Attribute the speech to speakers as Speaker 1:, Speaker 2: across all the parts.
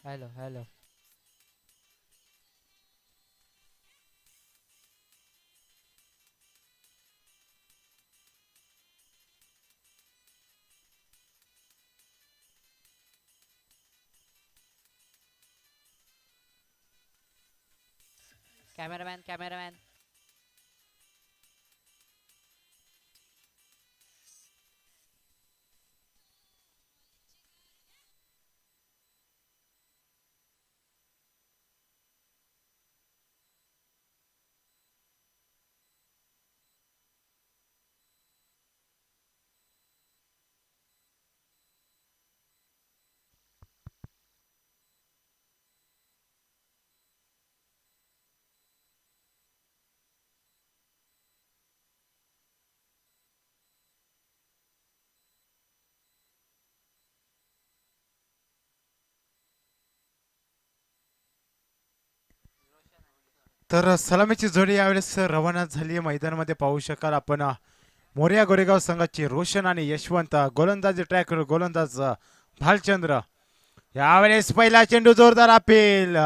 Speaker 1: Hello hello. Cameraman cameraman.
Speaker 2: तर सलामीची जोडी यावेळेस रवाना झाली आहे मैदानामध्ये पाहू शकाल आपण मोर्या गोरेगाव संघाची रोशन आणि यशवंत गोलंदाजी ट्रॅकर गोलंदाज भालचंद्र यावेळेस पहिला चेंडू जोरदार अपील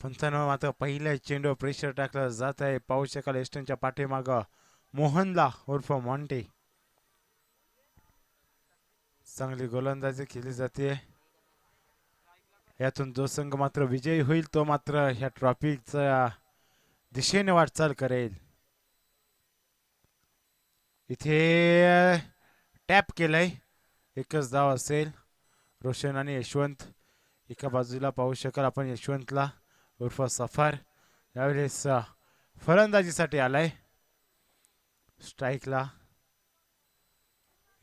Speaker 2: पंचांनो मात्र पहिल्या चेंडू प्रेशर टाकलं जात आहे पाहू शकाल एस्टनच्या पाठीमाग मोहनला उर्फ मॉन्टे चांगली गोलंदाजी केली जाते यातून जो संघ मात्र विजयी होईल तो मात्र ह्या ट्रॉफीच्या दिशेने वाटचाल करेल इथे टॅप केलंय एकच धाव असेल रोशन आणि यशवंत एका बाजूला पाहू शकाल आपण यशवंतला उर्फ सफार यावेळेस फलंदाजीसाठी आलाय स्ट्राईकला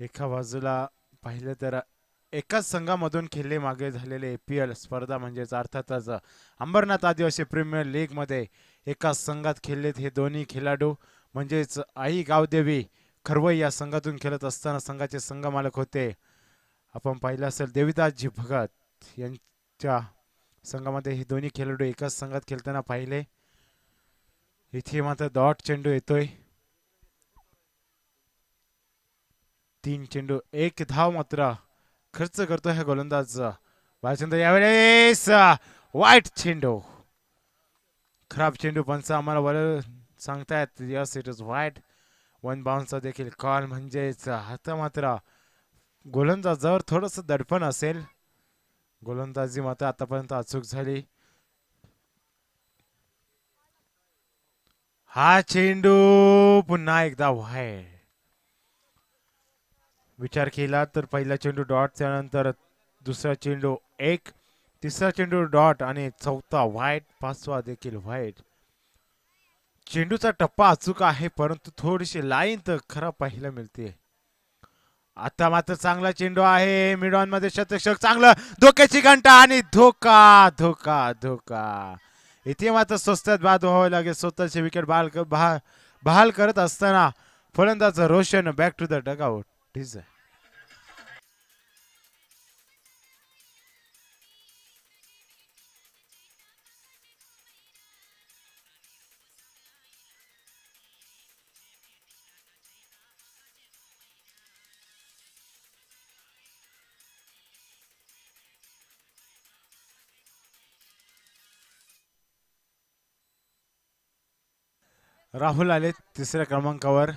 Speaker 2: एका बाजूला पाहिलं तर एकाच संघामधून खेळले मागे झालेले एपीएल स्पर्धा म्हणजेच अर्थातच अंबरनाथ आदिवासी प्रीमियर लीग मध्ये एकाच संघात खेळलेत हे दोन्ही खेळाडू म्हणजेच आई गावदेवी खरवई या संघातून खेळत असताना संघाचे संघमालक होते आपण पाहिलं असेल देविदासजी भगत यांच्या संघामध्ये हे दोन्ही खेळाडू एकाच संघात खेळताना पाहिले इथे मात्र डॉट चेंडू येतोय 3 चेंडू एक धाव मात्र खर्च करतो हा गोलंदाज भालचंद्र यावेळेस वाईट चेंडू खराब चेंडू पंच आम्हाला बरं सांगतायत यस इट इज वाईट वन बाउन्सचा देखील कॉल म्हणजेच आता मात्र गोलंदाजावर थोडस दडपण असेल गोलंदाजी मात्र आतापर्यंत अचूक झाली हा चेंडू पुन्हा एकदा वाईट विचार केला तर पहिला चेंडू डॉट त्यानंतर दुसरा चेंडू एक तिसरा चेंडू डॉट आणि चौथा व्हाईट पाचवा देखील व्हाईट चेंडूचा टप्पा अचूक आहे परंतु थोडीशी लाईन तर खरं पाहायला मिळते आता मात्र चांगला चेंडू आहे मिडॉन मध्ये शतक चांगलं धोक्याची घंटा आणि धोका धोका धोका इथे मात्र स्वस्तात बाद व्हावं लागेल स्वतःची विकेट बहाल करत असताना फलंदाज Roshan back to the dugout ठीक आहे राहुल आले तिसऱ्या क्रमांकावर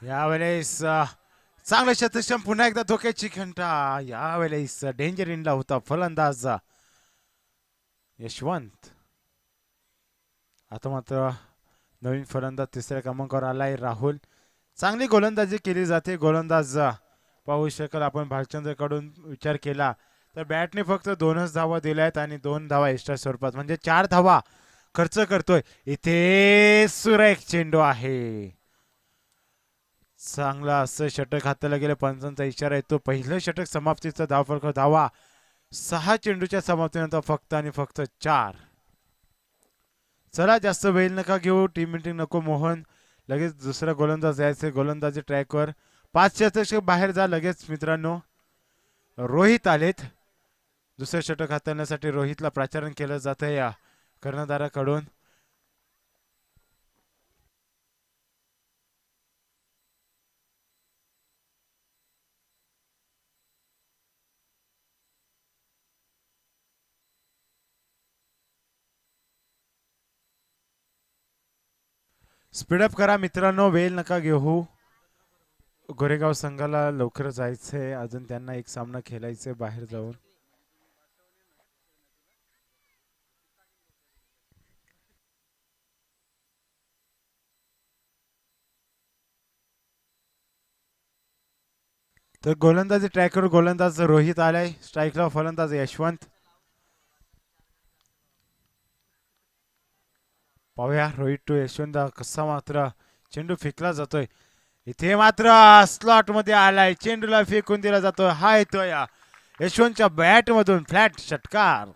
Speaker 2: यावेळेस चांगलं शतक्षम पुन्हा एकदा धोक्याची घंटा यावेळेस डेंजर इनला होता फलंदाज यशवंत आता मात्र नवीन फलंदाज तिसऱ्या क्रमांकावर आलाय राहुल चांगली गोलंदाजी केली जाते गोलंदाज पाहू शकाल आपण भालचंद्र कडून विचार केला तर बॅटने फक्त 2च धावा दिल्या आहेत आणि 2 धावा एक्स्ट्रा स्वरूपात म्हणजे 4 धावा खर्च करतोय इथे सुरेख चेंडू आहे चांगला असं षटक हाताला गेलं पंचांचा इशारा येतो पहिलं षटक समाप्तीचा धावफलक धावा 6 चेंडूच्या समाप्तीनंतर फक्त आणि फक्त 4 चला जास्त वेळ नका घेऊ. टीम मिटिंग नको मोहन. लगेच दुसरा गोलंदाज यायचे गोलंदाजी ट्रॅकवर. 5 षटक बाहेर जा लगेच मित्रांनो. रोहित आलेत. दुसरे षटक हाताळण्यासाठी रोहितला प्राचारण केलं जातं या कर्णधाराकडून. स्पीडअप करा मित्रांनो, वेळ नका घेऊ. गोरेगाव संघाला लवकर जायचंय. अजून त्यांना एक सामना खेळायचंय बाहेर जाऊन. तर गोलंदाजी ट्रॅकवर गोलंदाज रोहित आलाय. स्ट्राईकला फलंदाज यशवंत. पाहूया रोहित टू यशवंत कसा मात्र चेंडू फेकला जातोय. इथे मात्र स्लॉट मध्ये आलाय. चेंडूला फेकून दिला जातोय. हा येतोय यशवंतच्या बॅट मधून फ्लॅट षटकार.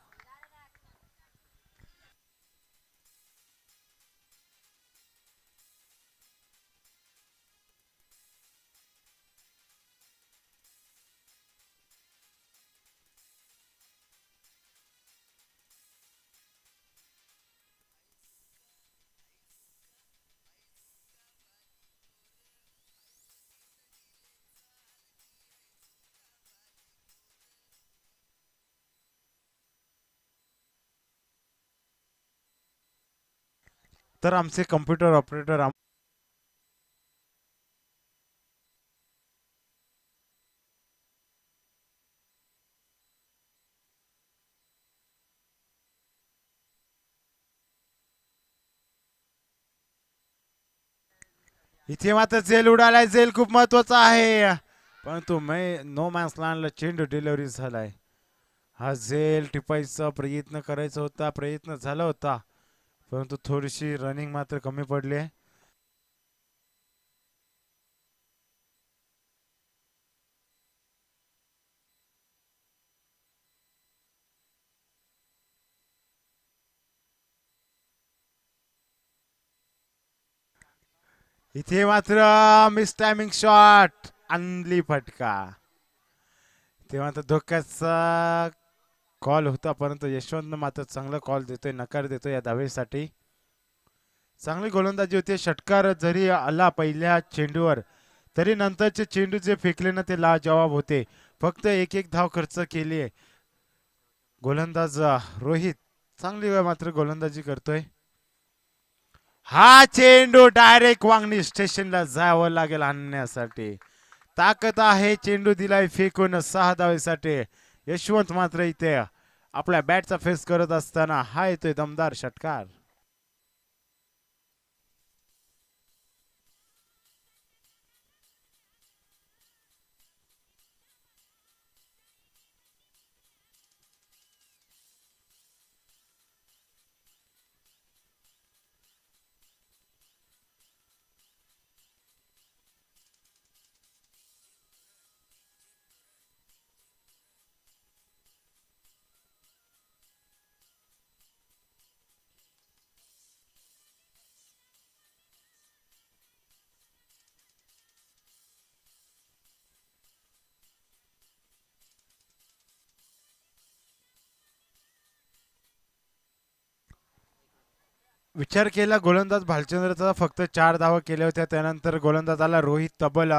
Speaker 2: तर आमचे कम्प्युटर ऑपरेटर इथे मात्र झेल उडालाय. झेल खूप महत्वाचा आहे. परंतु नो मॅन्स लँडला चेंडू डिलिव्हरी झालाय. हा झेल टिपायचा प्रयत्न करायचा होता. प्रयत्न झाला होता. परंतु थोडीशी रनिंग मात्र कमी पडली. इथे मात्र मिस टायमिंग शॉट. आणली फटका. तेव्हा तर धोक्याचा कॉल होता. परंतु यशवंत मात्र चांगला कॉल देतोय. नकार देतोय या धावेसाठी. चांगली गोलंदाजी होती. षटकार जरी आला पहिल्या चेंडूवर तरी नंतरचे चेंडू जे फेकले ना ते लाजवाब होते. फक्त एक एक धाव खर्च केली आहे. गोलंदाज रोहित चांगली मात्र गोलंदाजी करतोय. हा चेंडू डायरेक्ट वांगणी स्टेशनला जावं लागेल आणण्यासाठी. ताकद आहे. चेंडू दिलाय फेकून 6 धावेसाठी. यशवंत मात्र इथे आपल्या बॅटचा फेस करत असताना हा येतोय दमदार षटकार. विचार केला गोलंदाज भालचंद्रचा फक्त 4 धावा केल्या होत्या. त्यानंतर गोलंदाजाला रोहित तब्बल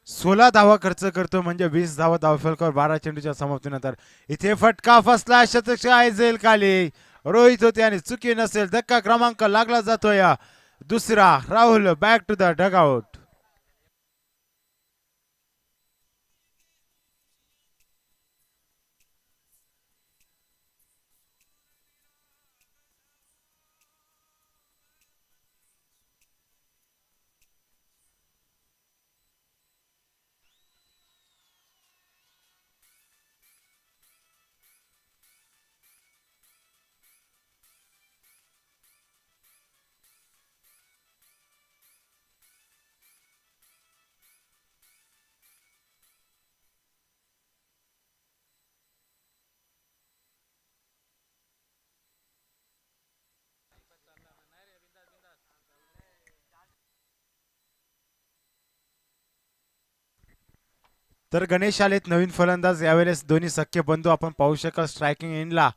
Speaker 2: 16 धावा खर्च करतो. म्हणजे 20 धावा धावफलकावर 12 चेंडूच्या समाप्तीनंतर. इथे फटका फसला. शतक आहे झेल खाली. रोहित होते आणि चुकी नसेल. धक्का क्रमांक लागला जातोय. दुसरा Rahul back to the dugout. तर गणेश आलेत नवीन फलंदाज यावेळेस दोन्ही सख्खे बंधू आपण पाहू शकाल स्ट्रायकिंग एंडला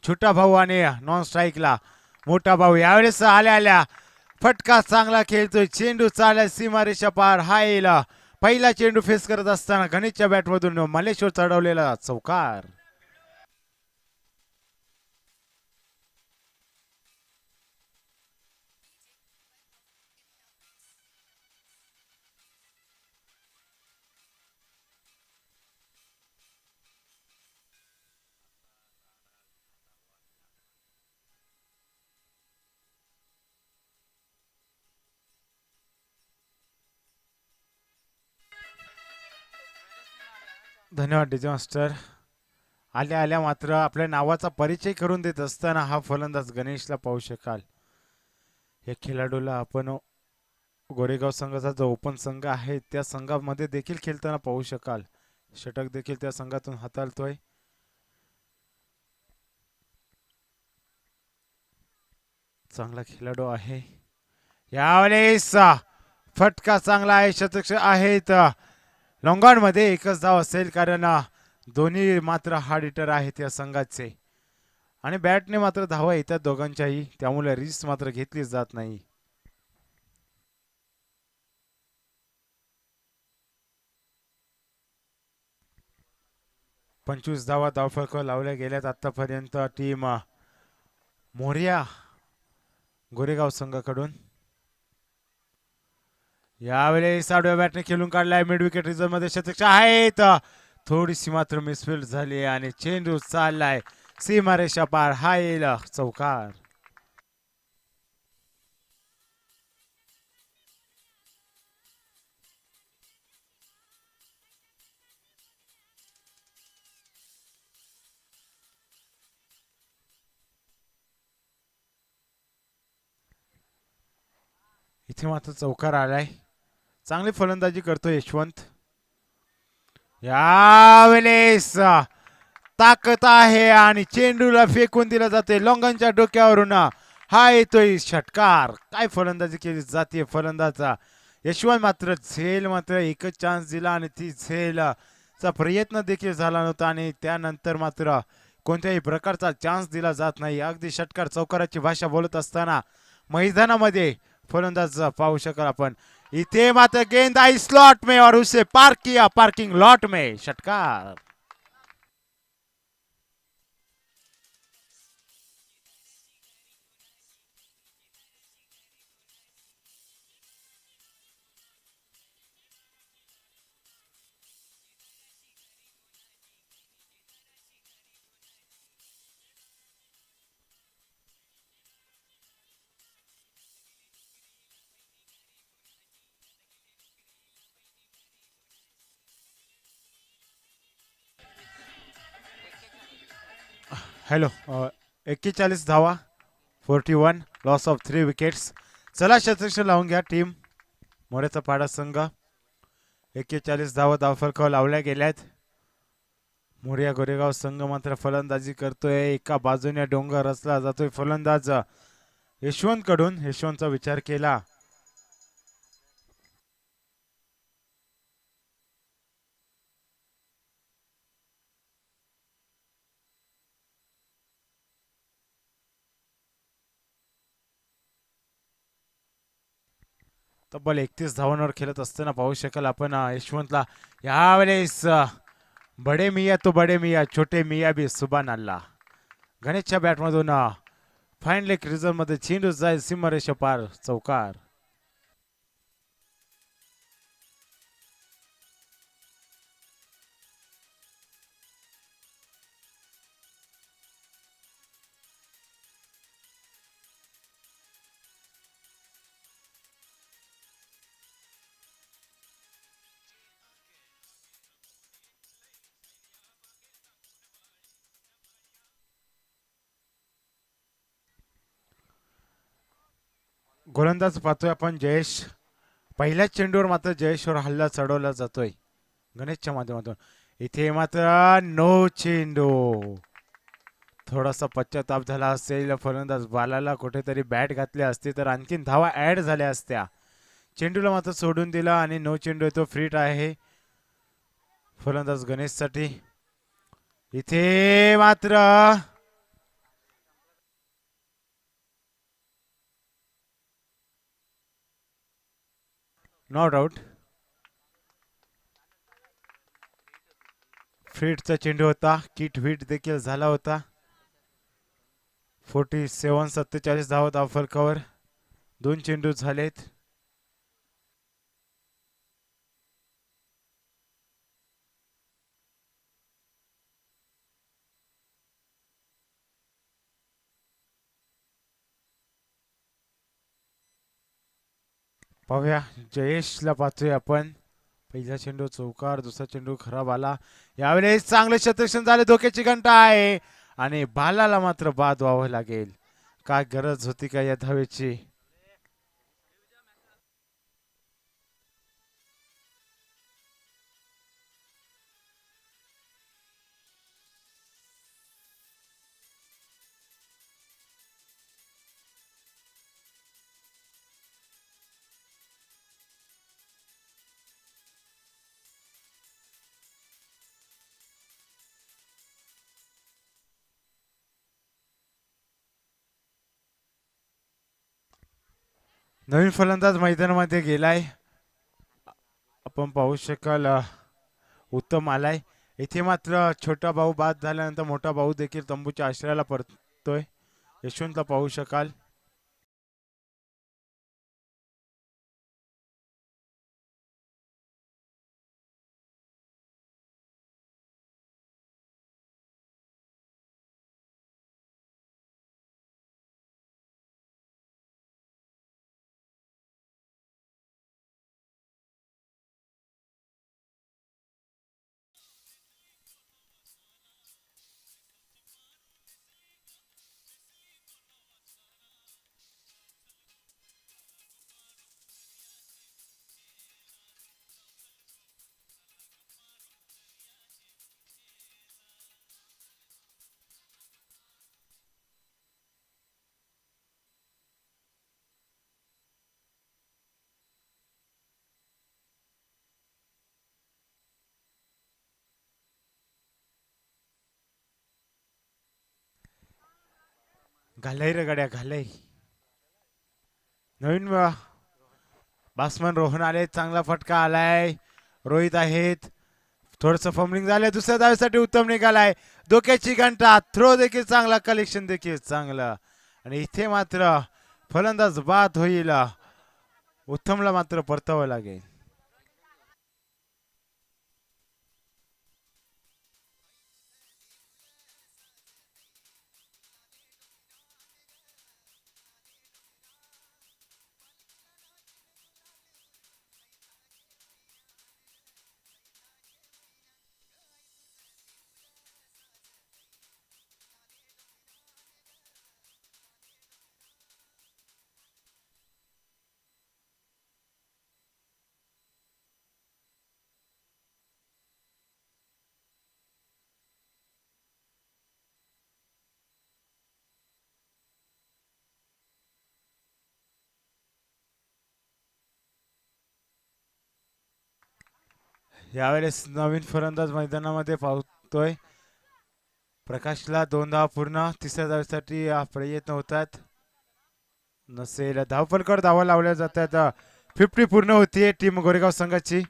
Speaker 2: छोटा भाऊ आणि नॉन स्ट्राईकला मोठा भाऊ यावेळेस आल्या आल्या फटका चांगला खेळतोय चेंडू चालला सीमारेषा पार हा येईल पहिला चेंडू फेस करत असताना गणेशच्या बॅटमधून मलेश्वर चढवलेला चौकार. धन्यवाद डीजे मास्टर. आल्या आल्या मात्र आपल्या नावाचा परिचय करून देत असताना हा फलंदाज गणेशला पाहू शकाल. या खेळाडूला आपण गोरेगाव संघाचा जो ओपन संघ आहे त्या संघामध्ये देखील खेळताना पाहू शकाल. षटक देखील त्या संघातून हाताळतोय. चांगला खेळाडू आहे. यावेळेस फटका चांगला आहे शतक आहेत लॉंगॉन मध्ये एकच धाव असेल कारण दोन्ही मात्र हार्ड हिटर आहेत या संघाचे आणि बॅटने मात्र धावा येतात दोघांच्याही त्यामुळे रिस्क मात्र घेतली जात नाही. पंचवीस धावा धावफलक लावल्या गेल्यात आतापर्यंत टीम मोर्या गोरेगाव संघाकडून. यावेळेस आडव्या बॅटने खेळून काढलाय मिड विकेट रिझर्व मध्ये शतक आहेत थोडीशी मात्र मिसफील्ड झाली आणि चेंडू चाललाय सीमारेषा पार हा येईल चौकार. इथे मात्र चौकार आलाय. चांगली फलंदाजी करतो यशवंत. यावेळेस ताकद आहे आणि चेंडूला फेकून दिला जाते लॉंगनच्या डोक्यावरून हा येतोय षटकार. काय फलंदाजी केली जाते फलंदाजा यशवंत मात्र झेल मात्र एकच चान्स दिला आणि ती झेलचा प्रयत्न देखील झाला नव्हता आणि त्यानंतर मात्र कोणत्याही प्रकारचा चान्स दिला जात नाही. अगदी षटकार चौकाराची भाषा बोलत असताना मैदानामध्ये फलंदाज पाहू शकाल आपण. इथे मात्र गेंद आई स्लॉट में और उसे पार किया पार्किंग लॉट में षटकार. हॅलो 41 धावा 41 लॉस ऑफ 3 विकेट्स. चला शतक लावून घ्या टीम मोऱ्याचा पाडा संघ. 41 धावा धावफलकावर लावल्या गेल्यात. मोर्या गोरेगाव संघ मात्र फलंदाजी करतोय. एका बाजूने डोंगर रचला जातोय फलंदाज यशवंत कडून. यशवंतचा विचार केला तब्बल 31 धावांवर खेळत असताना पाहू शकाल आपण यशवंतला. यावेळेस बडे मिया तो बडे मिया छोटे मिया भी सुभान अल्लाह. गणेशच्या बॅटमधून फाईन लेग रिझर्व मध्ये चेंडू जाईल सीमारेषा पार चौकार. गोलंदाज पाहतोय आपण जयेश. पहिल्याच चेंडूवर मात्र जयेशवर हल्ला चढवला जातोय गणेशच्या माध्यमातून. इथे मात्र नो चेंडू. थोडासा पश्चाताप झाला असेल फलंदाज बालाला कुठेतरी बॅट घातली असती तर आणखीन धावा ऍड झाल्या असत्या. चेंडूला मात्र सोडून दिला आणि नो चेंडू तो फ्रीट आहे. फलंदाज गणेशसाठी इथे मात्र नॉट आउट. फिटचा चेंडू होता. किट हिट देखील झाला होता. 47 धावा धावफलकावर 2 चेंडू झालेत. पाहूया जयेशला पाहतोय आपण. पहिला चेंडू चौकार, दुसरा चेंडू खराब आला. यावेळेस चांगले क्षेत्ररक्षण झाले. धोक्याची घंटा आहे आणि बालाला मात्र बाद व्हावं लागेल. काय गरज होती का या धावेची. नवीन फलंदाज मैदानामध्ये गेलाय. आपण पाहू शकाल उत्तम आलाय. इथे मात्र छोटा भाऊ बाद झाल्यानंतर मोठा भाऊ देखील तंबूच्या आश्रयाला परतोय. यशवंतला पाहू शकाल. घालय रे गड्या घालय. नवीन बासमन रोहन आले. चांगला फटका आलाय. रोहित आहेत. थोडस फंबलिंग झालंय. दुसऱ्या धावेसाठी उत्तम निघालाय. डोक्याची घंटा. थ्रो देखील चांगला. कलेक्शन देखील चांगलं. आणि इथे मात्र फलंदाज बाद होईल. उत्तमला मात्र परतावं लागेल. यावेळेस नवीन फलंदाज मैदानामध्ये पाहतोय. प्रकाशला 2 धावा पूर्ण. तिसऱ्या धावेसाठी प्रयत्न होतात. नसेल. धावफलकावर धावा लावल्या जातात. 50 पूर्ण होतीये टीम गोरेगाव संघाची.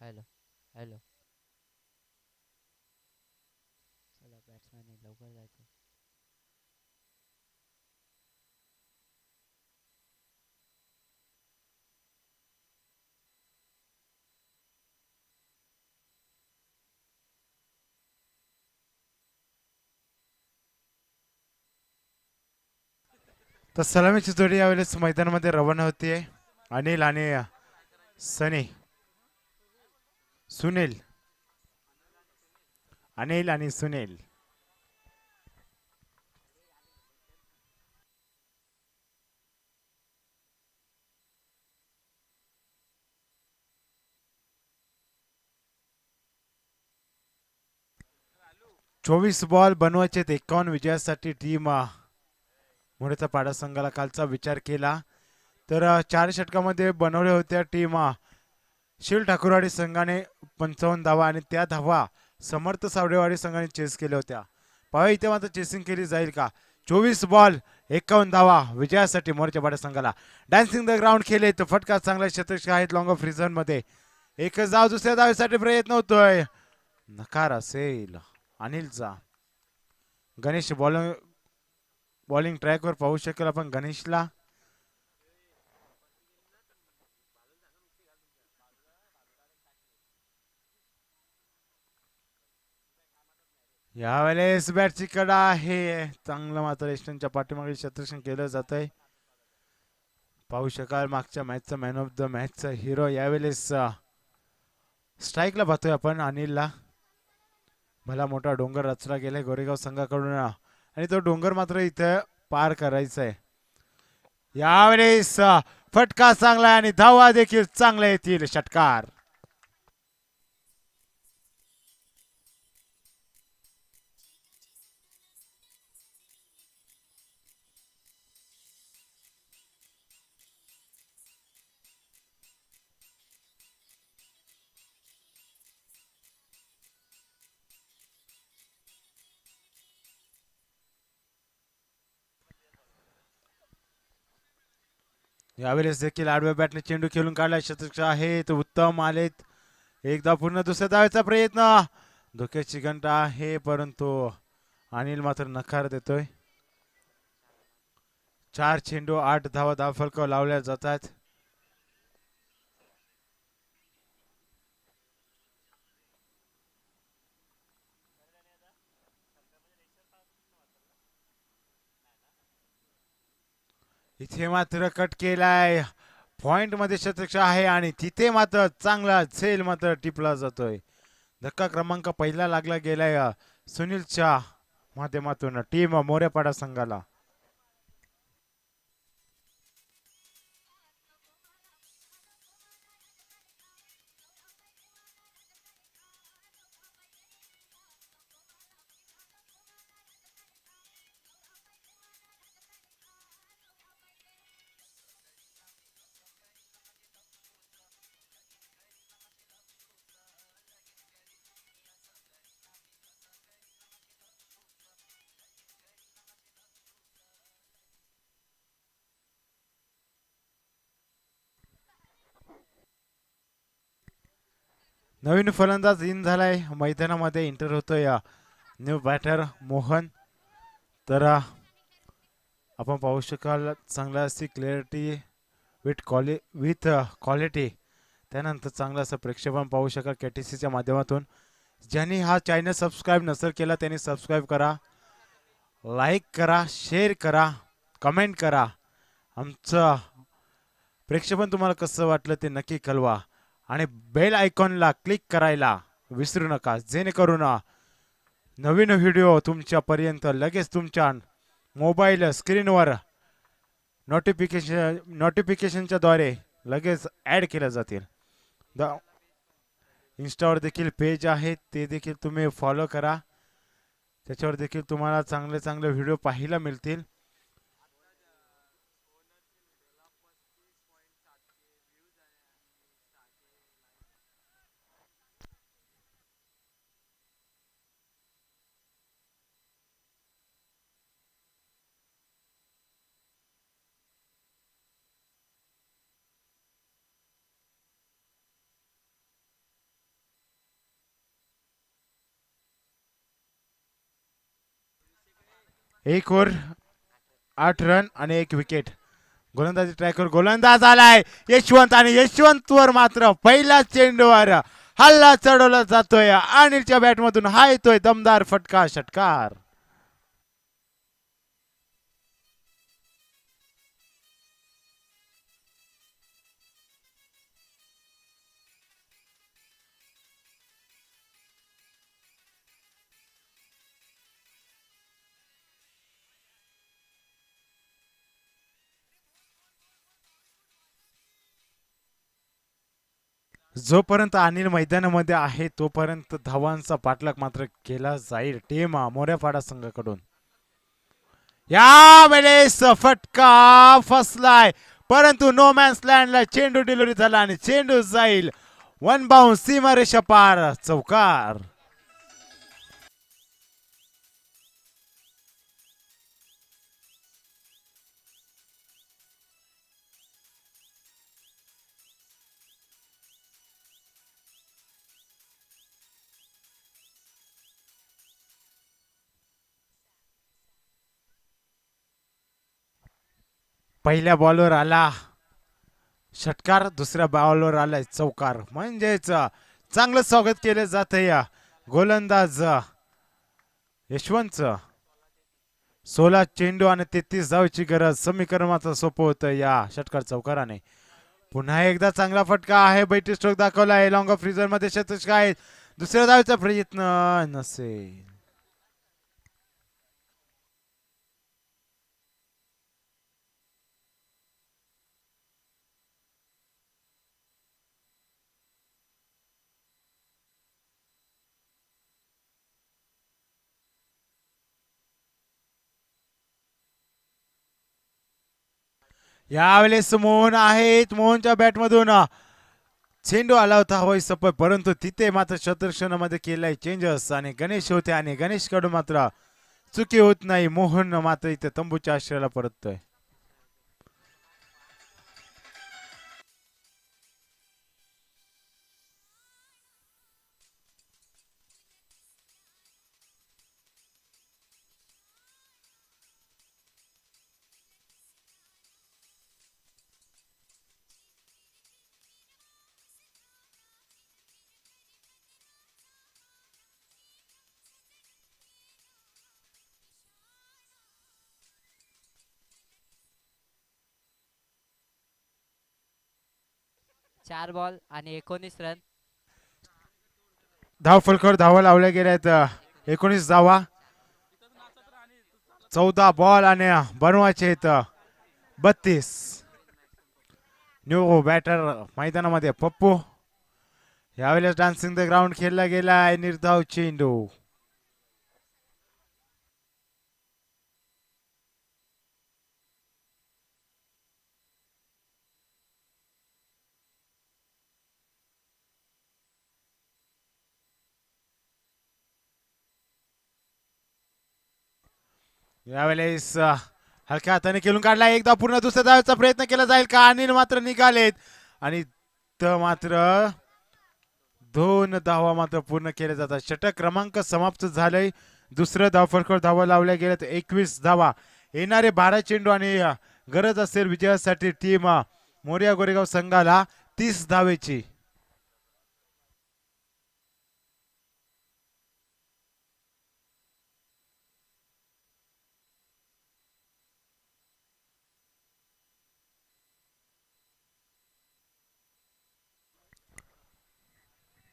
Speaker 1: Hello hello. चला बॅट्समॅन आहे, लवकर जायचं.
Speaker 2: तर सलामीची जोडी यावेळेस मैदानामध्ये रवाना होतीये. अनिल आणि सनी. सुनील. अनिल आणि सुनील. 24 बॉल बनवायचे 51 विजयासाठी टीम मुळेचा पाडा संघाला कालचा विचार केला तर 4 षटकामध्ये बनवल्या होत्या टीम शिव ठाकूरवाडी संघाने 55 धावा आणि त्या धावा समर्थ सावडेवाडी संघाने चेस केल्या होत्या. पाहा इथे मात्र चेसिंग केली जाईल का. 24 बॉल 51 धावा विजयासाठी मोरच्या पाडा संघाला. डान्सिंग द ग्राउंड खेळले तर फटका चांगला शतक आहेत लॉंग ऑफ रिझन मध्ये. एकच धाव दुसऱ्या धावेसाठी प्रयत्न होतोय. नकार असेल अनिलचा. गणेश बॉलिंग ट्रॅकवर पाहू शकेल आपण गणेशला. यावेळेस बॅटची कडा आहे चांगलं मात्र एस्टनच्या पाठीमागे शतरक्षण केलं जात आहे. पाहू शकाल मागच्या मॅचचा मॅन ऑफ द मॅचचा हिरो यावेळेस स्ट्राईकला पाहतोय आपण अनिलला. भला मोठा डोंगर रचला गेलाय गोरेगाव संघाकडून आणि तो डोंगर मात्र इथं पार करायचा आहे. यावेळेस फटका चांगला आणि धावा देखील चांगल्या येतील षटकार. यावेळेस देखील आडव्या बॅटने चेंडू खेळून काढला शतक आहेत उत्तम आलेत. एकदा पूर्ण दुसऱ्या धावेचा प्रयत्न धोक्याची घंटा आहे परंतु अनिल मात्र नकार देतोय. 4 चेंडू 8 धावा धावफलकावर लावल्या जातात. इथे मात्र कट केलाय पॉइंट मध्ये शतक आहे आणि तिथे मात्र चांगला झेल मात्र टिपला जातोय. धक्का क्रमांक पहिला लागला गेलाय सुनीलच्या माध्यमातून टीम मोरेपाडा संघाला. नवीन फलंदाज इन झालाय मैदानामध्ये एंटर होतोय न्यू बॅटर मोहन. तर आपण पाहू शकाल चांगला अशी क्लॅरिटी विथ क्वालिटी. त्यानंतर चांगलं असं प्रेक्षेपण पाहू शकाल केटीसीच्या माध्यमातून. ज्यांनी हा चॅनल सबस्क्राईब नसेल केला त्यांनी सबस्क्राईब करा, लाईक करा, शेअर करा, कमेंट करा. आमचं प्रेक्षेपण तुम्हाला कसं वाटलं ते नक्की कळवा आणि बेल आयकॉनला क्लिक करायला विसरू नका जेणेकरून नवीन व्हिडिओ तुमच्यापर्यंत लगेच तुमच्या मोबाईल स्क्रीनवर नोटिफिकेशनच्या द्वारे लगेच ॲड केल्या जातील. इन्स्टावर देखील पेज आहे ते देखील तुम्ही फॉलो करा. त्याच्यावर देखील तुम्हाला चांगले चांगले व्हिडिओ पाहायला मिळतील. एक ओव्हर 8 रन आणि 1 विकेट. गोलंदाजी ट्रॅकवर गोलंदाज आलाय यशवंत आणि यशवंतवर मात्र पहिल्या चेंडूवर हल्ला चढवला जातोय. अनिलच्या बॅटमधून हा येतोय दमदार फटका षटकार. जोपर्यंत अनिल मैदानामध्ये आहे तोपर्यंत धावांचा पाठलाग मात्र केला जाईल टीम मोऱ्यापाडा संघाकडून. या वेळेस फटका फसलाय परंतु नो मॅन्स लँडला चेंडू डिलिव्हरी झाला आणि चेंडू जाईल वन बाउंस सीमारेषा पार चौकार. पहिल्या बॉलवर आला षटकार, दुसऱ्या बॉलवर आलाय चौकार. म्हणजेच चांगलं स्वागत केलं जात या गोलंदाज यशवंत. 16 चेंडू आणि 33 धावांची गरज. समीकरण मात्र सोपं होतं या षटकार चौकाराने. पुन्हा एकदा चांगला फटका आहे. बैठी स्ट्रोक दाखवलाय. लॉंग ऑफ फ्रीजर मध्ये शतक आहेत. दुसऱ्या धावेचा प्रयत्न नसेल. यावेळेस मोहन आहेत. मोहनच्या बॅटमधून चेंडू आला होता हवाई सपय परंतु तिथे मात्र शतरक्षणामध्ये केलाय चेंजेस आणि गणेश होते आणि गणेश कडून मात्र चुकी होत नाही. मोहन मात्र इथे तंबूच्या आश्रयाला परततोय.
Speaker 1: चार बॉल आणि 19 रन.
Speaker 2: धाव फलकावर धावा लावल्या गेल्या आहेत. 19 धावा. 14 बॉल आणि बनवायचे आहेत 32. न्यू बॅटर मैदानामध्ये पप्पू. यावेळेस डान्सिंग द ग्राउंड खेळला गेलाय. निर्धाव चेंडू. यावेळेस हलक्या हाताने खेळून काढला. एकदा पूर्ण दुसऱ्या धावेचा प्रयत्न केला जाईल का. अनिल मात्र निघालेत आणि मात्र 2 धावा मात्र पूर्ण केल्या जातात. षटक क्रमांक समाप्त झालंय. दुसरं धावफलकावर धावा लावल्या गेल्यात 21 धावा. येणारे 12 चेंडू आणि गरज असेल विजयासाठी टीम मोरया गोरेगाव संघाला 30 धावेची.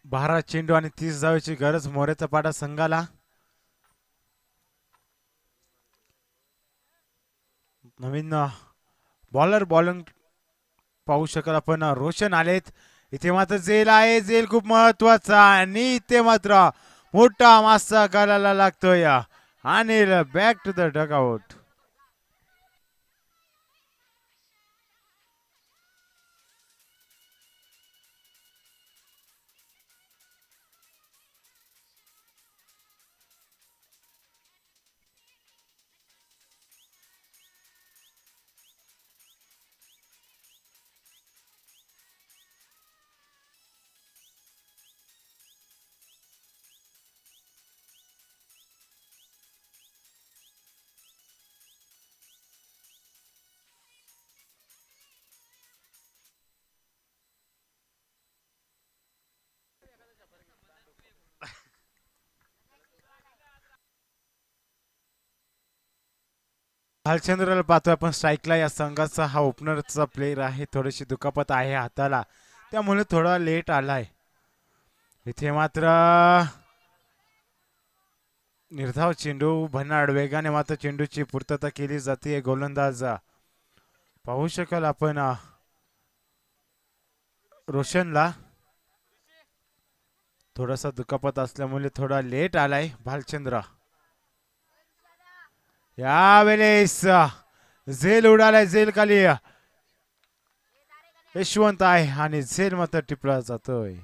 Speaker 2: बारा चेंडू आणि 30 धावेची गरज मोऱ्याचा पाडा संघाला. नवीन बॉलिंग पाहू शकाल आपण. रोशन आलेत. इथे मात्र जेल आहे. जेल खूप महत्वाचा आणि इथे मात्र मोठा मासा गालाला लागतोय. Anil back to the dugout. भालचंद्रला पाहतोय आपण स्ट्राईकला. या संघाचा हा ओपनरचा प्लेअर आहे. थोडीशी दुखापत आहे हाताला, त्यामुळे थोडा लेट आलाय. इथे मात्र निर्धाव चेंडू भन्नाड वेगाने मात्र चेंडूची पूर्तता केली जाते. गोलंदाज पाहू शकाल आपण रोशनला थोडासा दुखापत असल्यामुळे थोडा लेट आलाय भालचंद्र. यावेळेस झेल उडालाय. झेल खाली यशवंत आहे आणि झेल मात्र टिपला जातोय.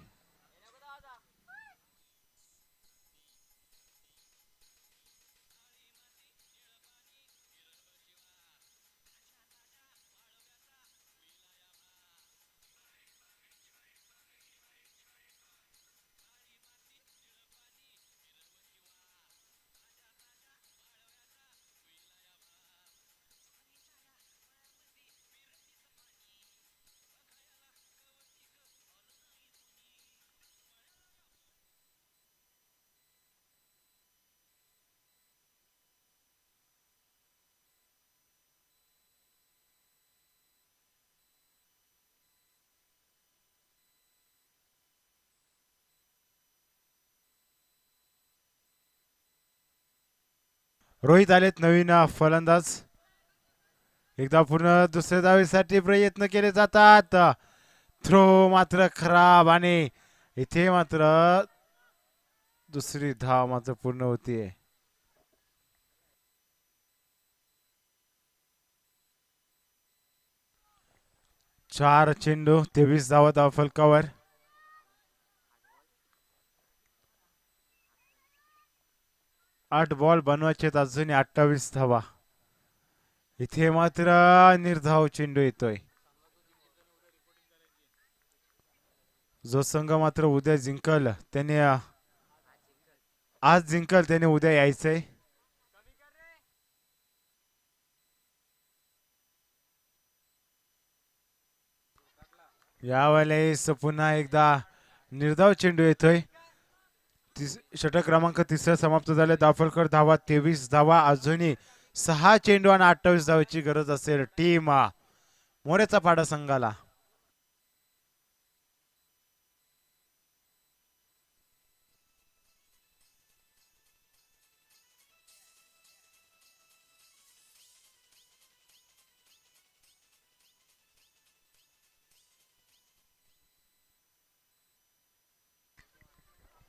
Speaker 2: रोहित आलेत नवीन फलंदाज. एकदा पुन्हा दुसऱ्या धावेसाठी प्रयत्न केले जातात. थ्रो मात्र खराब आणि इथे मात्र दुसरी धाव मात्र पूर्ण होतीये. 4 चेंडू 23 धावा धाव फलकावर. 8 बॉल बनवायचे अजूनही 28 धावा. इथे मात्र निर्धाव चेंडू येतोय. जो संघ मात्र उद्या जिंकल त्याने आज जिंकल त्याने उद्या यायचंय. यावेळेस पुन्हा एकदा निर्धाव चेंडू येतोय. षटक क्रमांक 3 समाप्त झाले. धावफलकर धावा 23 धावा. अजूनही 6 चेंडू आणि 28 धावाची गरज असेल टीम मोरेचा पाडा संघाला.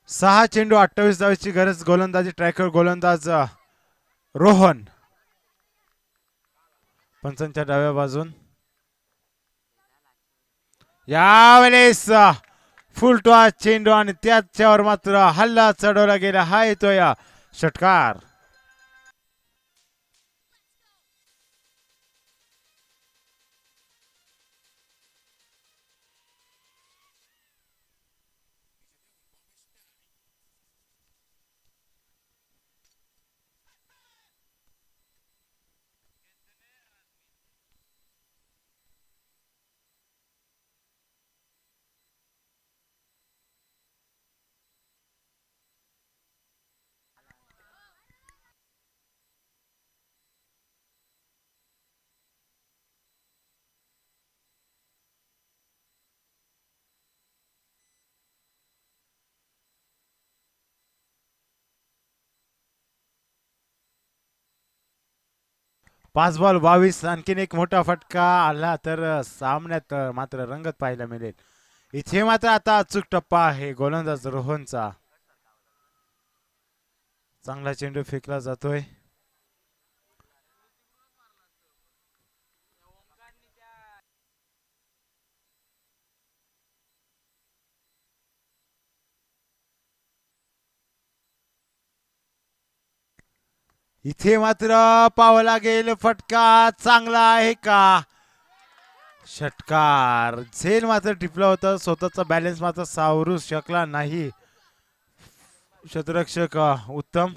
Speaker 2: सहा चेंडू 28 धावाची गरज. गोलंदाजी ट्रॅकर गोलंदाज रोहन पंचांच्या डाव्या बाजून. यावेळेस फुलटॉस चेंडू आणि त्याच्यावर मात्र हल्ला चढवला गेला. हा येतोय षटकार. पाच बॉल 22. आणखीन एक मोठा फटका आला तर सामन्यात मात्र रंगत पाहायला मिळेल. इथे मात्र आता अचूक टप्पा आहे गोलंदाज रोहनचा. चांगला चेंडू फेकला जातोय. इथे मात्र पाहावं लागेल फटका चांगला आहे का. षटकार. झेल मात्र टिपला होता. स्वतःचा बॅलन्स मात्र सावरू शकला नाही क्षेत्ररक्षक उत्तम.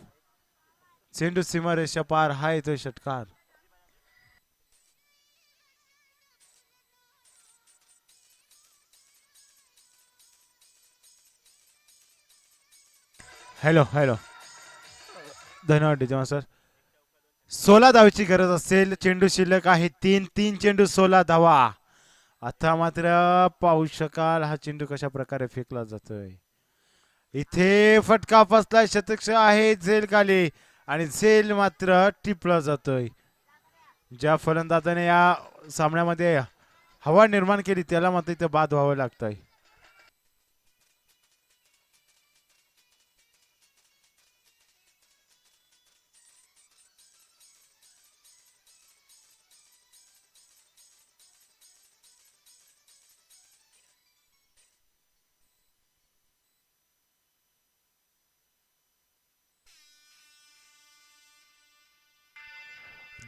Speaker 2: चेंडू सीमारेषा पार. हा येतोय षटकार. Hello hello. धन्यवाद डीजे सर. 16 धावाची गरज असेल. चेंडू शिल्लक आहे 3 चेंडू 16 धावा. आता मात्र पाहू शकाल हा चेंडू कशा प्रकारे फेकला जातोय. इथे फटका फसला. शतक आहे झेल खाली आणि झेल मात्र टिपला जातोय. ज्या फलंदाजाने या सामन्यामध्ये हवा निर्माण केली त्याला मात्र इथे बाद व्हावं लागतंय.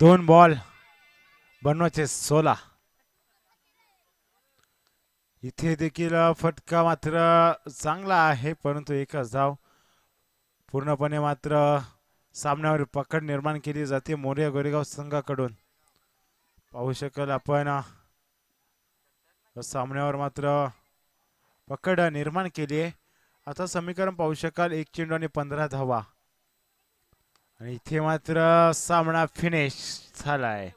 Speaker 2: दोन बॉल बनवायचे 16. इथे देखील फटका मात्र चांगला आहे परंतु एकच धाव. पूर्णपणे मात्र सामन्यावर पकड निर्माण केली जाते मोरया गोरेगाव संघाकडून. पाहू शकाल आपण सामन्यावर मात्र पकड निर्माण केली आहे. आता समीकरण पाहू शकाल 1 चेंडू आणि 15 धावा आणि इथे मात्र सामना फिनिश झालाय.